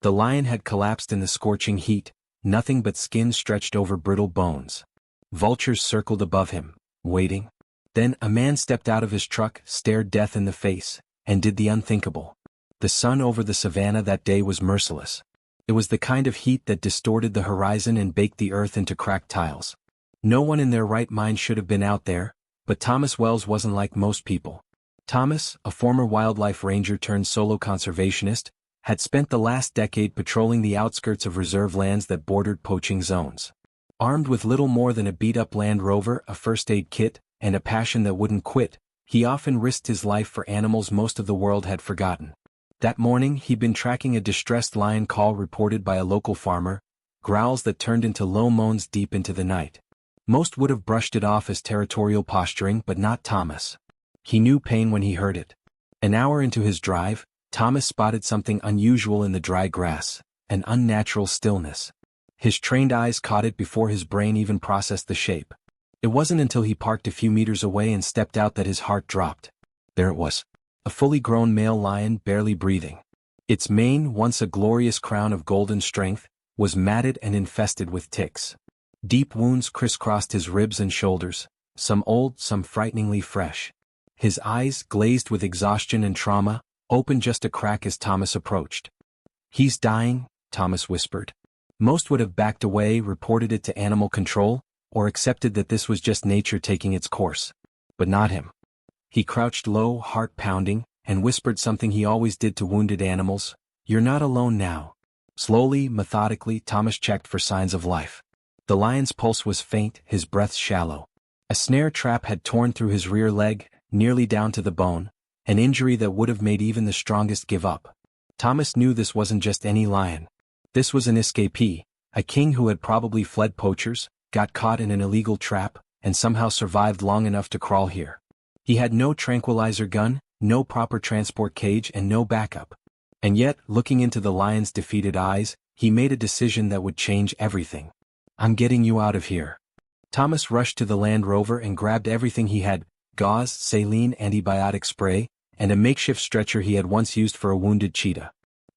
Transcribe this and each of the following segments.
The lion had collapsed in the scorching heat, nothing but skin stretched over brittle bones. Vultures circled above him, waiting. Then a man stepped out of his truck, stared death in the face, and did the unthinkable. The sun over the savannah that day was merciless. It was the kind of heat that distorted the horizon and baked the earth into cracked tiles. No one in their right mind should have been out there, but Thomas Wells wasn't like most people. Thomas, a former wildlife ranger turned solo conservationist, had spent the last decade patrolling the outskirts of reserve lands that bordered poaching zones. Armed with little more than a beat-up Land Rover, a first aid kit, and a passion that wouldn't quit, he often risked his life for animals most of the world had forgotten. That morning he'd been tracking a distressed lion call reported by a local farmer, growls that turned into low moans deep into the night. Most would have brushed it off as territorial posturing, but not Thomas. He knew pain when he heard it. An hour into his drive, Thomas spotted something unusual in the dry grass, an unnatural stillness. His trained eyes caught it before his brain even processed the shape. It wasn't until he parked a few meters away and stepped out that his heart dropped. There it was. A fully grown male lion barely breathing. Its mane, once a glorious crown of golden strength, was matted and infested with ticks. Deep wounds crisscrossed his ribs and shoulders, some old, some frighteningly fresh. His eyes, glazed with exhaustion and trauma, opened just a crack as Thomas approached. "He's dying," Thomas whispered. Most would have backed away, reported it to animal control, or accepted that this was just nature taking its course. But not him. He crouched low, heart pounding, and whispered something he always did to wounded animals: "You're not alone now." Slowly, methodically, Thomas checked for signs of life. The lion's pulse was faint, his breath shallow. A snare trap had torn through his rear leg, nearly down to the bone, an injury that would have made even the strongest give up. Thomas knew this wasn't just any lion. This was an escapee, a king who had probably fled poachers, got caught in an illegal trap, and somehow survived long enough to crawl here. He had no tranquilizer gun, no proper transport cage, and no backup. And yet, looking into the lion's defeated eyes, he made a decision that would change everything. "I'm getting you out of here." Thomas rushed to the Land Rover and grabbed everything he had: gauze, saline, antibiotic spray, and a makeshift stretcher he had once used for a wounded cheetah.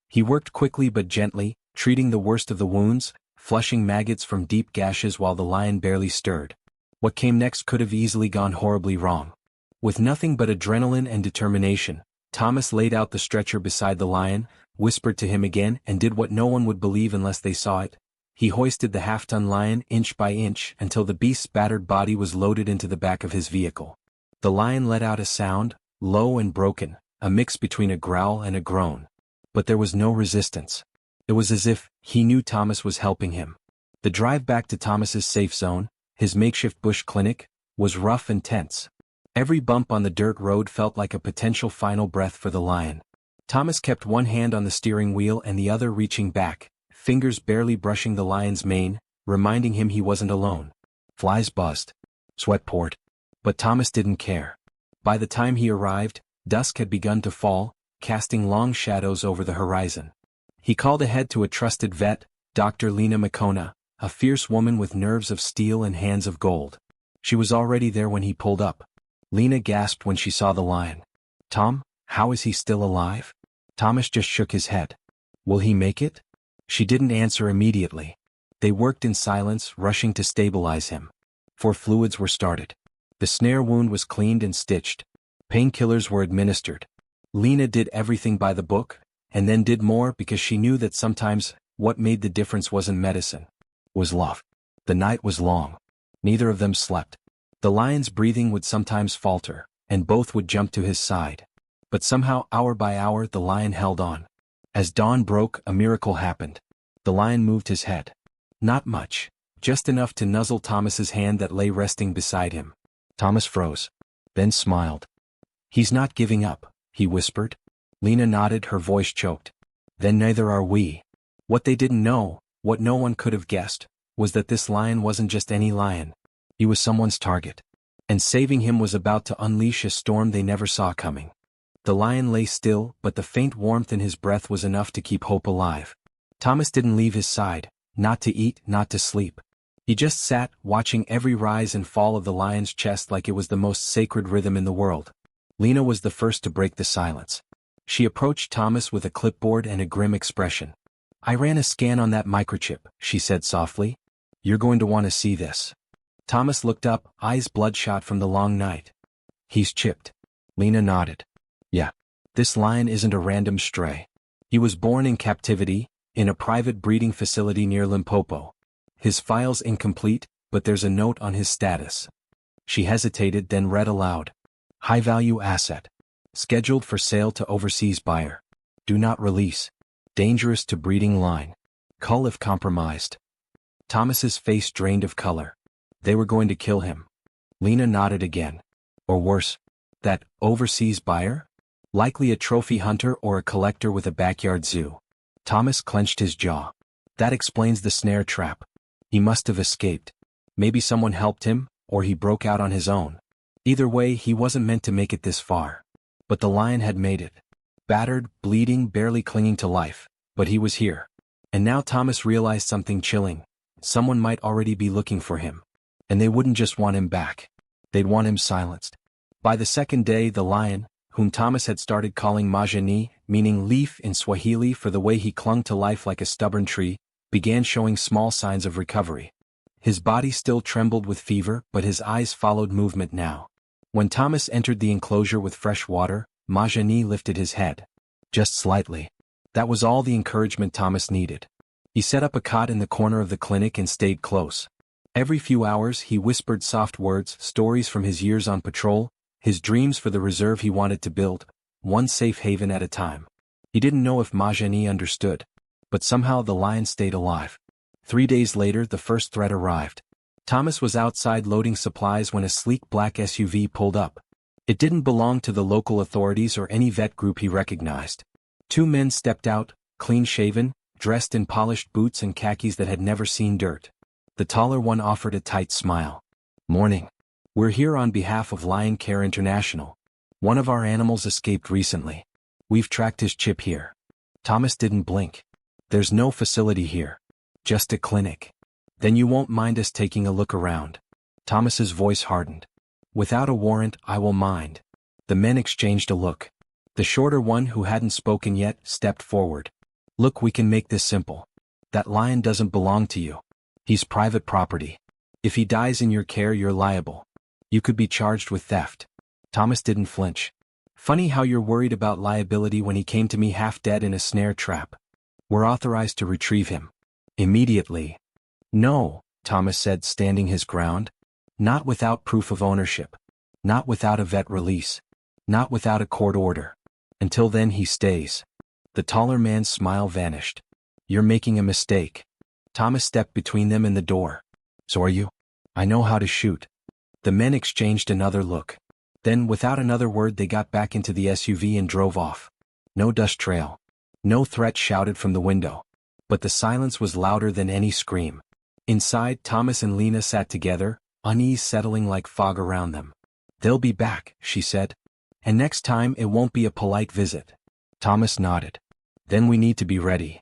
He worked quickly but gently, treating the worst of the wounds, flushing maggots from deep gashes while the lion barely stirred. What came next could have easily gone horribly wrong. With nothing but adrenaline and determination, Thomas laid out the stretcher beside the lion, whispered to him again, and did what no one would believe unless they saw it. He hoisted the half-ton lion inch by inch until the beast's battered body was loaded into the back of his vehicle. The lion let out a sound, low and broken, a mix between a growl and a groan. But there was no resistance. It was as if he knew Thomas was helping him. The drive back to Thomas's safe zone, his makeshift bush clinic, was rough and tense. Every bump on the dirt road felt like a potential final breath for the lion. Thomas kept one hand on the steering wheel and the other reaching back, fingers barely brushing the lion's mane, reminding him he wasn't alone. Flies buzzed. Sweat poured. But Thomas didn't care. By the time he arrived, dusk had begun to fall, casting long shadows over the horizon. He called ahead to a trusted vet, Dr. Lena McCona, a fierce woman with nerves of steel and hands of gold. She was already there when he pulled up. Lena gasped when she saw the lion. "Tom, how is he still alive?" Thomas just shook his head. "Will he make it?" She didn't answer immediately. They worked in silence, rushing to stabilize him. 4 fluids were started. The snare wound was cleaned and stitched. Painkillers were administered. Lena did everything by the book, and then did more because she knew that sometimes what made the difference wasn't medicine. It was love. The night was long. Neither of them slept. The lion's breathing would sometimes falter, and both would jump to his side. But somehow, hour by hour, the lion held on. As dawn broke, a miracle happened. The lion moved his head. Not much, just enough to nuzzle Thomas's hand that lay resting beside him. Thomas froze, then smiled. "He's not giving up," he whispered. Lena nodded, her voice choked. "Then neither are we." What they didn't know, what no one could have guessed, was that this lion wasn't just any lion. He was someone's target. And saving him was about to unleash a storm they never saw coming. The lion lay still, but the faint warmth in his breath was enough to keep hope alive. Thomas didn't leave his side, not to eat, not to sleep. He just sat, watching every rise and fall of the lion's chest like it was the most sacred rhythm in the world. Lena was the first to break the silence. She approached Thomas with a clipboard and a grim expression. I ran a scan on that microchip, she said softly. You're going to want to see this. Thomas looked up, eyes bloodshot from the long night. He's chipped. Lena nodded. Yeah. This lion isn't a random stray. He was born in captivity, in a private breeding facility near Limpopo. His file's incomplete, but there's a note on his status. She hesitated, then read aloud. High-value asset. Scheduled for sale to overseas buyer. Do not release. Dangerous to breeding line. Cull if compromised. Thomas's face drained of color. They were going to kill him. Lena nodded again. Or worse. That overseas buyer? Likely a trophy hunter or a collector with a backyard zoo. Thomas clenched his jaw. That explains the snare trap. He must have escaped. Maybe someone helped him, or he broke out on his own. Either way, he wasn't meant to make it this far. But the lion had made it. Battered, bleeding, barely clinging to life. But he was here. And now Thomas realized something chilling. Someone might already be looking for him. And they wouldn't just want him back. They'd want him silenced. By the second day, the lion, whom Thomas had started calling Majani, meaning leaf in Swahili for the way he clung to life like a stubborn tree, began showing small signs of recovery. His body still trembled with fever, but his eyes followed movement now. When Thomas entered the enclosure with fresh water, Majani lifted his head. Just slightly. That was all the encouragement Thomas needed. He set up a cot in the corner of the clinic and stayed close. Every few hours he whispered soft words, stories from his years on patrol, his dreams for the reserve he wanted to build, one safe haven at a time. He didn't know if Majani understood. But somehow the lion stayed alive. 3 days later the first threat arrived. Thomas was outside loading supplies when a sleek black SUV pulled up. It didn't belong to the local authorities or any vet group he recognized. 2 men stepped out, clean-shaven, dressed in polished boots and khakis that had never seen dirt. The taller one offered a tight smile. Morning. We're here on behalf of Lion Care International. One of our animals escaped recently. We've tracked his chip here. Thomas didn't blink. There's no facility here. Just a clinic. Then you won't mind us taking a look around. Thomas's voice hardened. Without a warrant, I will mind. The men exchanged a look. The shorter one, who hadn't spoken yet, stepped forward. Look, we can make this simple. That lion doesn't belong to you. He's private property. If he dies in your care, you're liable. You could be charged with theft. Thomas didn't flinch. Funny how you're worried about liability when he came to me half dead in a snare trap. We're authorized to retrieve him. Immediately. No, Thomas said, standing his ground. Not without proof of ownership. Not without a vet release. Not without a court order. Until then he stays. The taller man's smile vanished. You're making a mistake. Thomas stepped between them and the door. So are you? I know how to shoot. The men exchanged another look. Then, without another word, they got back into the SUV and drove off. No dust trail. No threat shouted from the window. But the silence was louder than any scream. Inside, Thomas and Lena sat together, unease settling like fog around them. They'll be back, she said. And next time it won't be a polite visit. Thomas nodded. Then we need to be ready.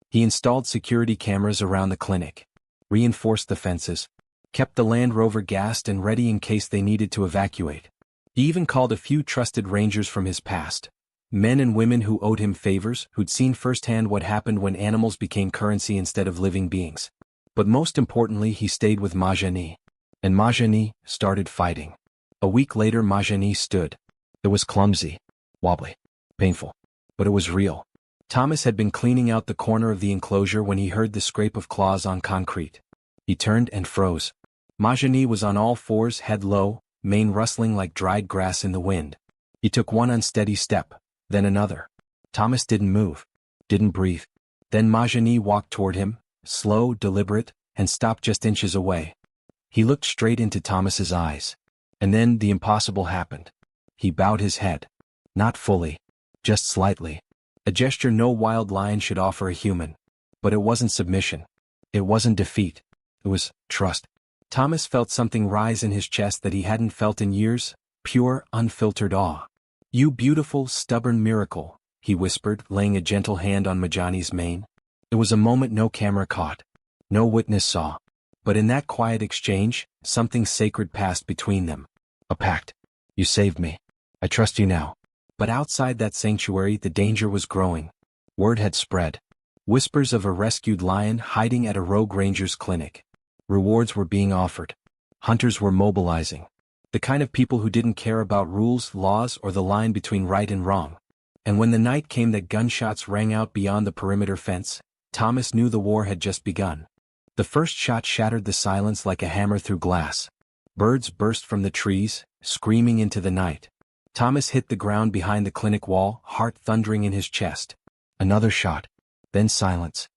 He installed security cameras around the clinic. Reinforced the fences. Kept the Land Rover gassed and ready in case they needed to evacuate. He even called a few trusted rangers from his past. Men and women who owed him favors, who'd seen firsthand what happened when animals became currency instead of living beings. But most importantly, he stayed with Majani. And Majani started fighting. A week later, Majani stood. It was clumsy, wobbly, painful. But it was real. Thomas had been cleaning out the corner of the enclosure when he heard the scrape of claws on concrete. He turned and froze. Majani was on all fours, head low, mane rustling like dried grass in the wind. He took one unsteady step, then another. Thomas didn't move, didn't breathe. Then Majani walked toward him, slow, deliberate, and stopped just inches away. He looked straight into Thomas's eyes. And then the impossible happened. He bowed his head. Not fully, just slightly. A gesture no wild lion should offer a human. But it wasn't submission. It wasn't defeat. It was trust. Thomas felt something rise in his chest that he hadn't felt in years, pure, unfiltered awe. You beautiful, stubborn miracle, he whispered, laying a gentle hand on Majani's mane. It was a moment no camera caught. No witness saw. But in that quiet exchange, something sacred passed between them. A pact. You saved me. I trust you now. But outside that sanctuary, the danger was growing. Word had spread. Whispers of a rescued lion hiding at a rogue ranger's clinic. Rewards were being offered. Hunters were mobilizing. The kind of people who didn't care about rules, laws, or the line between right and wrong. And when the night came that gunshots rang out beyond the perimeter fence, Thomas knew the war had just begun. The first shot shattered the silence like a hammer through glass. Birds burst from the trees, screaming into the night. Thomas hit the ground behind the clinic wall, heart thundering in his chest. Another shot. Then silence.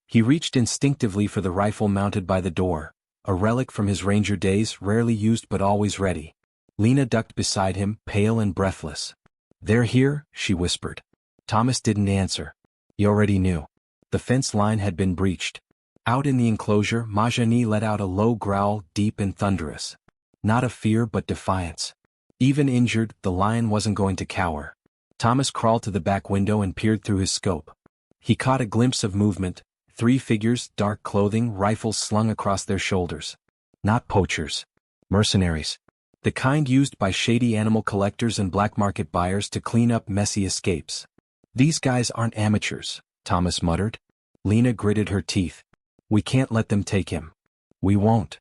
He reached instinctively for the rifle mounted by the door, a relic from his ranger days, rarely used but always ready. Lena ducked beside him, pale and breathless. "They're here," she whispered. Thomas didn't answer. He already knew. The fence line had been breached. Out in the enclosure, Majani let out a low growl, deep and thunderous. Not of fear but defiance. Even injured, the lion wasn't going to cower. Thomas crawled to the back window and peered through his scope. He caught a glimpse of movement, 3 figures, dark clothing, rifles slung across their shoulders. Not poachers. Mercenaries. The kind used by shady animal collectors and black market buyers to clean up messy escapes. "These guys aren't amateurs," Thomas muttered. Lena gritted her teeth. "We can't let them take him." "We won't."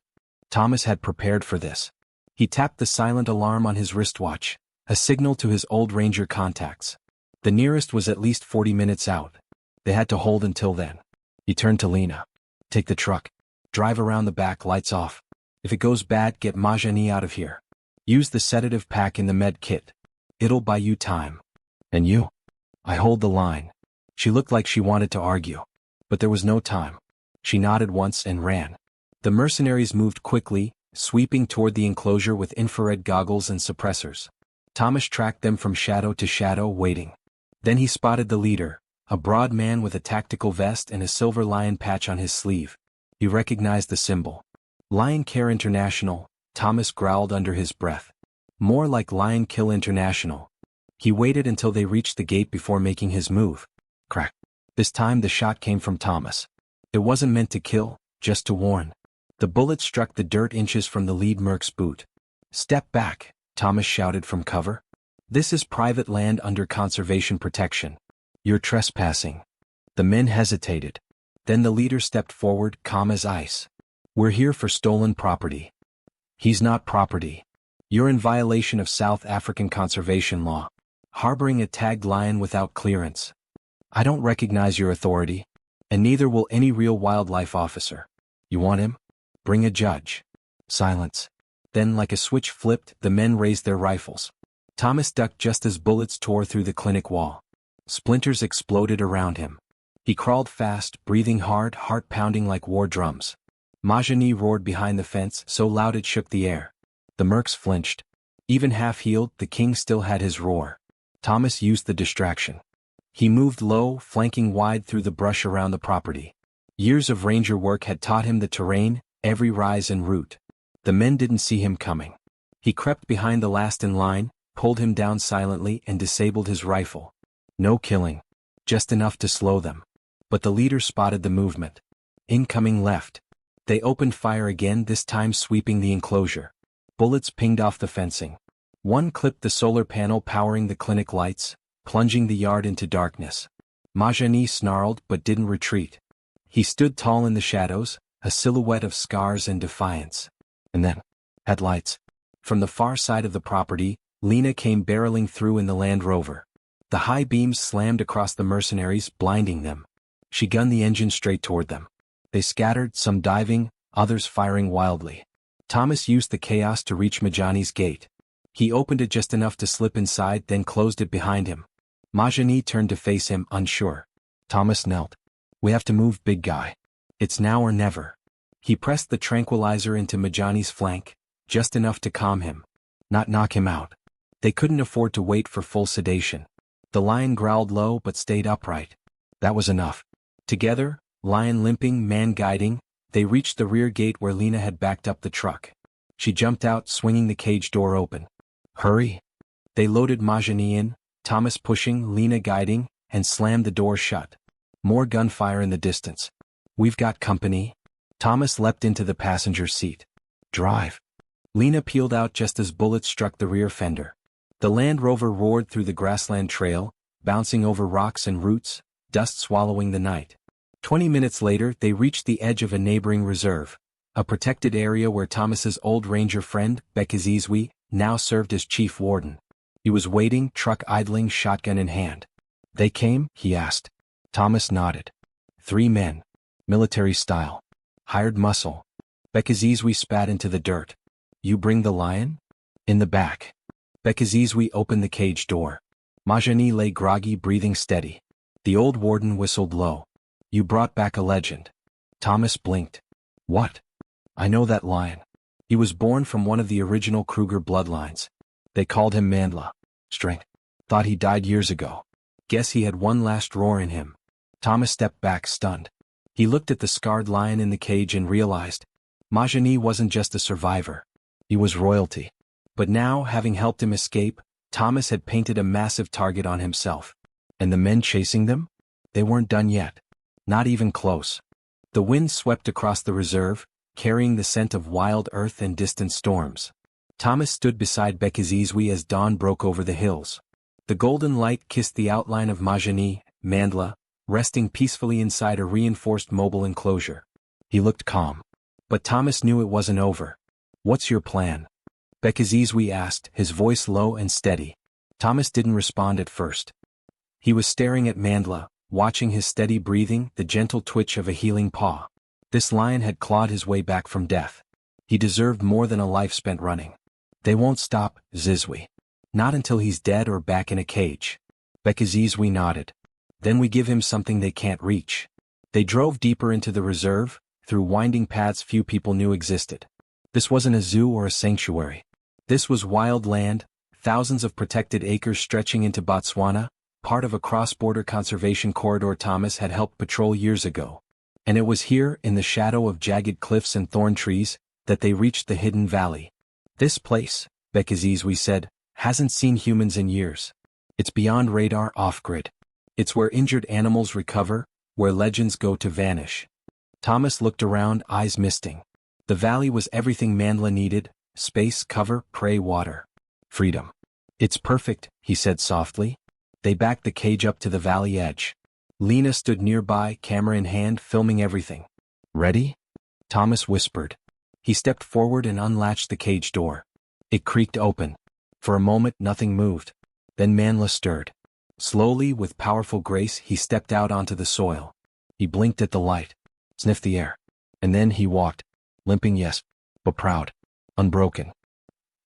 Thomas had prepared for this. He tapped the silent alarm on his wristwatch, a signal to his old ranger contacts. The nearest was at least 40 minutes out. They had to hold until then. He turned to Lena. "Take the truck. Drive around the back, lights off. If it goes bad, get Majani out of here. Use the sedative pack in the med kit. It'll buy you time. And you?" "I hold the line." She looked like she wanted to argue. But there was no time. She nodded once and ran. The mercenaries moved quickly, sweeping toward the enclosure with infrared goggles and suppressors. Thomas tracked them from shadow to shadow, waiting. Then he spotted the leader, a broad man with a tactical vest and a silver lion patch on his sleeve. He recognized the symbol. "Lion Care International," Thomas growled under his breath. "More like Lion Kill International." He waited until they reached the gate before making his move. Crack. This time the shot came from Thomas. It wasn't meant to kill, just to warn. The bullet struck the dirt inches from the lead merc's boot. "Step back," Thomas shouted from cover. "This is private land under conservation protection. You're trespassing." The men hesitated. Then the leader stepped forward, calm as ice. "We're here for stolen property." "He's not property. You're in violation of South African conservation law. Harboring a tagged lion without clearance. I don't recognize your authority. And neither will any real wildlife officer. You want him? Bring a judge." Silence. Then, like a switch flipped, the men raised their rifles. Thomas ducked just as bullets tore through the clinic wall. Splinters exploded around him. He crawled fast, breathing hard, heart pounding like war drums. Majani roared behind the fence, so loud it shook the air. The mercs flinched. Even half-healed, the king still had his roar. Thomas used the distraction. He moved low, flanking wide through the brush around the property. Years of ranger work had taught him the terrain, every rise and route. The men didn't see him coming. He crept behind the last in line, pulled him down silently and disabled his rifle. No killing. Just enough to slow them. But the leader spotted the movement. Incoming left. They opened fire again, this time sweeping the enclosure. Bullets pinged off the fencing. One clipped the solar panel powering the clinic lights, plunging the yard into darkness. Majani snarled but didn't retreat. He stood tall in the shadows, a silhouette of scars and defiance. And then, headlights. From the far side of the property, Lena came barreling through in the Land Rover. The high beams slammed across the mercenaries, blinding them. She gunned the engine straight toward them. They scattered, some diving, others firing wildly. Thomas used the chaos to reach Majani's gate. He opened it just enough to slip inside, then closed it behind him. Majani turned to face him, unsure. Thomas knelt. "We have to move, big guy. It's now or never." He pressed the tranquilizer into Majani's flank, just enough to calm him. Not knock him out. They couldn't afford to wait for full sedation. The lion growled low but stayed upright. That was enough. Together, lion limping, man guiding, they reached the rear gate where Lena had backed up the truck. She jumped out, swinging the cage door open. "Hurry." They loaded Majani in, Thomas pushing, Lena guiding, and slammed the door shut. More gunfire in the distance. "We've got company." Thomas leapt into the passenger seat. "Drive." Lena peeled out just as bullets struck the rear fender. The Land Rover roared through the grassland trail, bouncing over rocks and roots, dust swallowing the night. 20 minutes later, they reached the edge of a neighboring reserve, a protected area where Thomas's old ranger friend, Bekazizwe, now served as chief warden. He was waiting, truck idling, shotgun in hand. "They came?" he asked. Thomas nodded. 3 men. Military style. Hired muscle. Bekazizwe spat into the dirt. "You bring the lion?" "In the back." Bekazizwe opened the cage door. Majani lay groggy, breathing steady. The old warden whistled low. "You brought back a legend." Thomas blinked. "What?" "I know that lion. He was born from one of the original Kruger bloodlines. They called him Mandla. Strength. Thought he died years ago. Guess he had one last roar in him." Thomas stepped back, stunned. He looked at the scarred lion in the cage and realized Majani wasn't just a survivor. He was royalty. But now, having helped him escape, Thomas had painted a massive target on himself. And the men chasing them? They weren't done yet. Not even close. The wind swept across the reserve, carrying the scent of wild earth and distant storms. Thomas stood beside Bekazizwe as dawn broke over the hills. The golden light kissed the outline of Majani, Mandla, resting peacefully inside a reinforced mobile enclosure. He looked calm. But Thomas knew it wasn't over. "What's your plan?" Bekazizwe asked, his voice low and steady. Thomas didn't respond at first. He was staring at Mandla, watching his steady breathing, the gentle twitch of a healing paw. This lion had clawed his way back from death. He deserved more than a life spent running. "They won't stop, Zizwe. Not until he's dead or back in a cage." Bekazizwe nodded. "Then we give him something they can't reach." They drove deeper into the reserve, through winding paths few people knew existed. This wasn't a zoo or a sanctuary. This was wild land, thousands of protected acres stretching into Botswana, part of a cross-border conservation corridor Thomas had helped patrol years ago. And it was here, in the shadow of jagged cliffs and thorn trees, that they reached the hidden valley. "This place," Bekazizwe said, "hasn't seen humans in years. It's beyond radar, off-grid. It's where injured animals recover, where legends go to vanish." Thomas looked around, eyes misting. The valley was everything Mandla needed: space, cover, prey, water. Freedom. "It's perfect," he said softly. They backed the cage up to the valley edge. Lena stood nearby, camera in hand, filming everything. "Ready?" Thomas whispered. He stepped forward and unlatched the cage door. It creaked open. For a moment nothing moved. Then Mandla stirred. Slowly, with powerful grace, he stepped out onto the soil. He blinked at the light, sniffed the air. And then he walked. Limping, yes, but proud. Unbroken.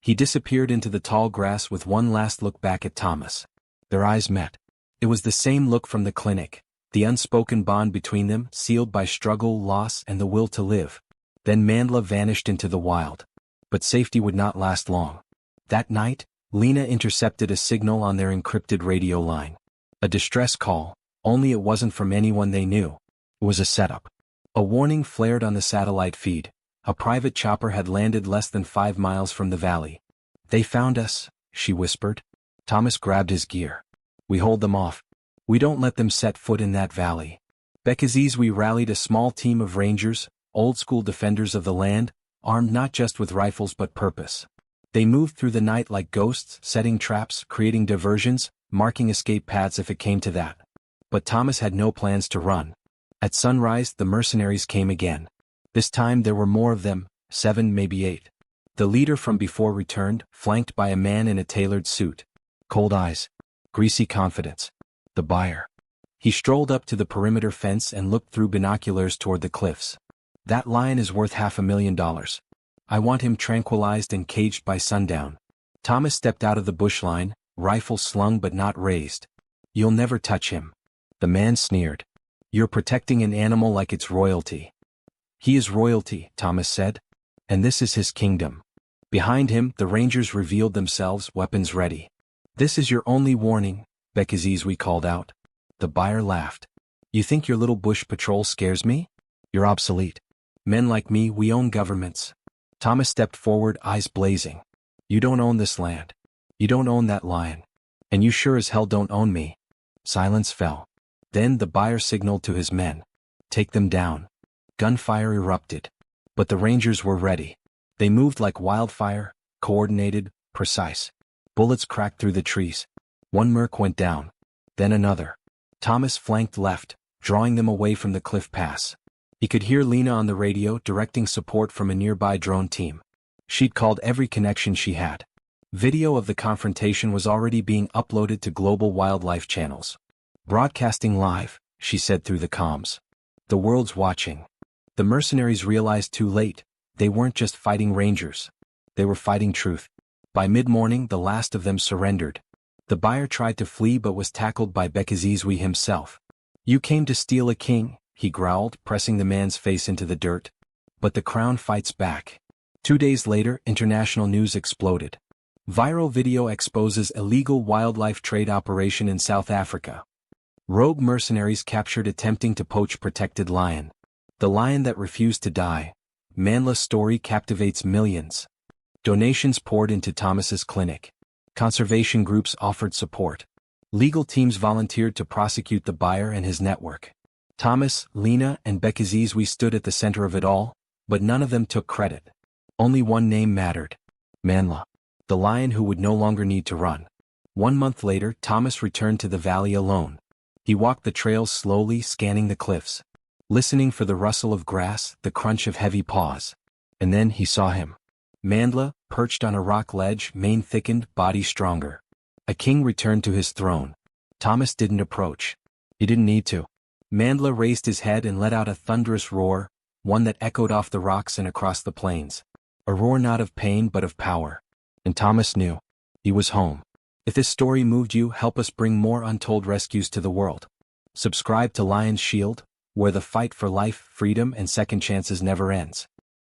He disappeared into the tall grass with one last look back at Thomas. Their eyes met. It was the same look from the clinic, the unspoken bond between them, sealed by struggle, loss, and the will to live. Then Mandla vanished into the wild. But safety would not last long. That night, Lena intercepted a signal on their encrypted radio line. A distress call, only it wasn't from anyone they knew. It was a setup. A warning flared on the satellite feed. A private chopper had landed less than 5 miles from the valley. "They found us," she whispered. Thomas grabbed his gear. "We hold them off. We don't let them set foot in that valley." Bekazizwe rallied a small team of rangers, old-school defenders of the land, armed not just with rifles but purpose. They moved through the night like ghosts, setting traps, creating diversions, marking escape paths if it came to that. But Thomas had no plans to run. At sunrise, the mercenaries came again. This time there were more of them, 7, maybe 8. The leader from before returned, flanked by a man in a tailored suit. Cold eyes. Greasy confidence. The buyer. He strolled up to the perimeter fence and looked through binoculars toward the cliffs. "That lion is worth $500,000. I want him tranquilized and caged by sundown." Thomas stepped out of the bushline, rifle slung but not raised. "You'll never touch him." The man sneered. "You're protecting an animal like it's royalty." "He is royalty," Thomas said. "And this is his kingdom." Behind him, the rangers revealed themselves, weapons ready. "This is your only warning," Bekazizwe called out. The buyer laughed. "You think your little bush patrol scares me? You're obsolete. Men like me, we own governments." Thomas stepped forward, eyes blazing. "You don't own this land. You don't own that lion. And you sure as hell don't own me." Silence fell. Then the buyer signaled to his men. "Take them down." Gunfire erupted. But the rangers were ready. They moved like wildfire, coordinated, precise. Bullets cracked through the trees. One merc went down. Then another. Thomas flanked left, drawing them away from the cliff pass. He could hear Lena on the radio directing support from a nearby drone team. She'd called every connection she had. Video of the confrontation was already being uploaded to global wildlife channels. "Broadcasting live," she said through the comms. "The world's watching." The mercenaries realized too late, they weren't just fighting rangers. They were fighting truth. By mid-morning, the last of them surrendered. The buyer tried to flee but was tackled by Bekazizwe himself. "You came to steal a king," he growled, pressing the man's face into the dirt. "But the crown fights back." 2 days later, international news exploded. Viral video exposes illegal wildlife trade operation in South Africa. Rogue mercenaries captured attempting to poach protected lion. The lion that refused to die. Mandla's story captivates millions. Donations poured into Thomas's clinic. Conservation groups offered support. Legal teams volunteered to prosecute the buyer and his network. Thomas, Lena, and Bekazizwe stood at the center of it all, but none of them took credit. Only one name mattered. Mandla. The lion who would no longer need to run. 1 month later, Thomas returned to the valley alone. He walked the trails slowly, scanning the cliffs, listening for the rustle of grass, the crunch of heavy paws. And then he saw him. Mandla, perched on a rock ledge, mane thickened, body stronger. A king returned to his throne. Thomas didn't approach. He didn't need to. Mandla raised his head and let out a thunderous roar, one that echoed off the rocks and across the plains. A roar not of pain but of power. And Thomas knew. He was home. If this story moved you, help us bring more untold rescues to the world. Subscribe to Lion's Shield, where the fight for life, freedom, and second chances never ends.